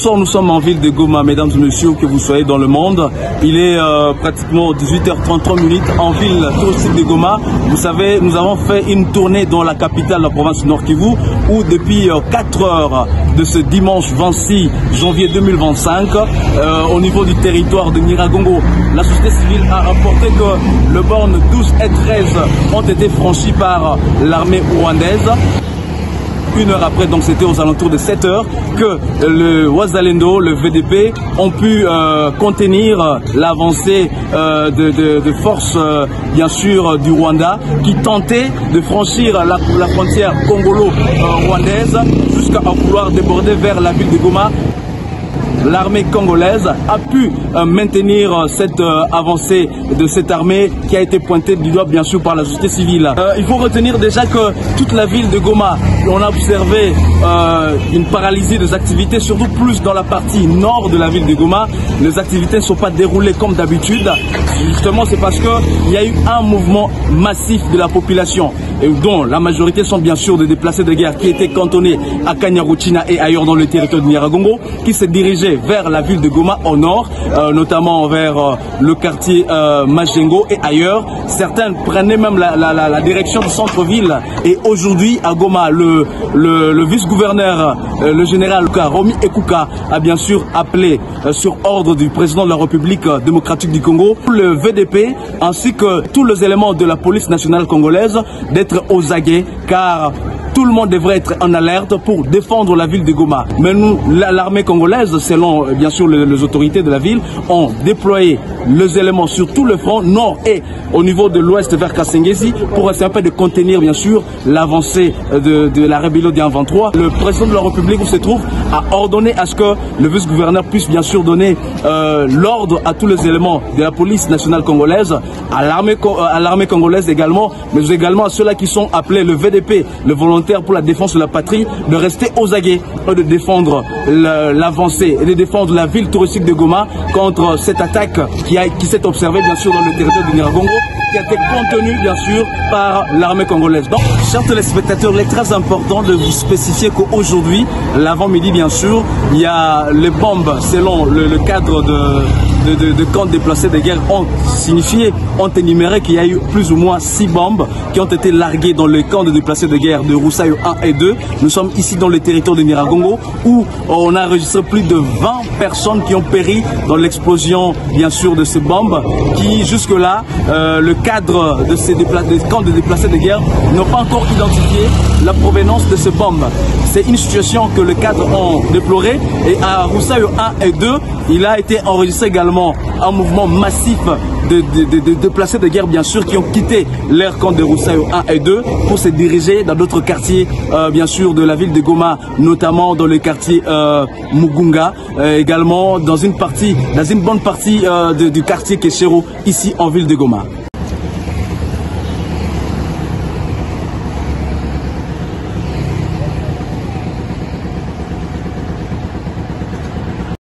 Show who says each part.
Speaker 1: soir, nous sommes en ville de Goma, mesdames et messieurs, que vous soyez dans le monde. Il est pratiquement 18h33 en ville touristique de Goma. Vous savez, nous avons fait une tournée dans la capitale de la province du Nord Kivu, où depuis 4 heures de ce dimanche 26 janvier 2025, au niveau du territoire de Nyiragongo, la société civile a rapporté que le borne 12 et 13 ont été franchis par l'armée rwandaise. Une heure après, donc c'était aux alentours de 7 heures, que le Wazalendo, le VDP, ont pu contenir l'avancée de forces, bien sûr, du Rwanda, qui tentaient de franchir la frontière congolo-rwandaise jusqu'à vouloir déborder vers la ville de Goma. L'armée congolaise a pu maintenir cette avancée de cette armée qui a été pointée du doigt bien sûr par la société civile. Il faut retenir déjà que toute la ville de Goma, on a observé une paralysie des activités, surtout plus dans la partie nord de la ville de Goma. Les activités ne sont pas déroulées comme d'habitude. Justement, c'est parce qu'il y a eu un mouvement massif de la population, et dont la majorité sont bien sûr des déplacés de guerre qui étaient cantonnés à Kanyaruchinya et ailleurs dans le territoire de Nyiragongo, qui se dirigeaient vers la ville de Goma au nord, notamment vers le quartier Majengo et ailleurs. Certains prenaient même la direction du centre-ville. Et aujourd'hui, à Goma, le vice-gouverneur, le général Romi Ekuka, a bien sûr appelé, sur ordre du président de la République démocratique du Congo, le VDP ainsi que tous les éléments de la police nationale congolaise d'être aux aguets, car tout le monde devrait être en alerte pour défendre la ville de Goma. Mais nous, l'armée congolaise, selon bien sûr les autorités de la ville, ont déployé les éléments sur tout le front, nord et au niveau de l'ouest vers Kasengezi, pour essayer un peu de contenir bien sûr l'avancée de la rébellion du 23. Le président de la République où se trouve a ordonné à ce que le vice-gouverneur puisse bien sûr donner l'ordre à tous les éléments de la police nationale congolaise, à l'armée congolaise également, mais également à ceux-là qui sont appelés le VDP, le volontaire pour la défense de la patrie, de rester aux aguets et de défendre l'avancée et de défendre la ville touristique de Goma contre cette attaque qui s'est observée bien sûr dans le territoire de Nyiragongo, qui a été contenue bien sûr par l'armée congolaise. Donc, chers téléspectateurs, il est très important de vous spécifier qu'aujourd'hui, l'avant-midi bien sûr, il y a les bombes selon le cadre de camps déplacés de guerre ont énuméré qu'il y a eu plus ou moins 6 bombes qui ont été larguées dans le camp de déplacés de guerre de Roussaï 1 et 2. Nous sommes ici dans le territoire de Nyiragongo où on a enregistré plus de 20 personnes qui ont péri dans l'explosion bien sûr de ces bombes qui jusque-là, le cadre de ces camps de déplacés de guerre n'ont pas encore identifié la provenance de ces bombes. C'est une situation que le cadre ont déploré, et à Roussaï 1 et 2, il a été enregistré également un mouvement massif de déplacés de guerre bien sûr qui ont quitté leur camp de Roussaï 1 et 2 pour se diriger dans d'autres quartiers bien sûr de la ville de Goma, notamment dans le quartier Mugunga, également dans une bonne partie du quartier Keshero ici en ville de Goma.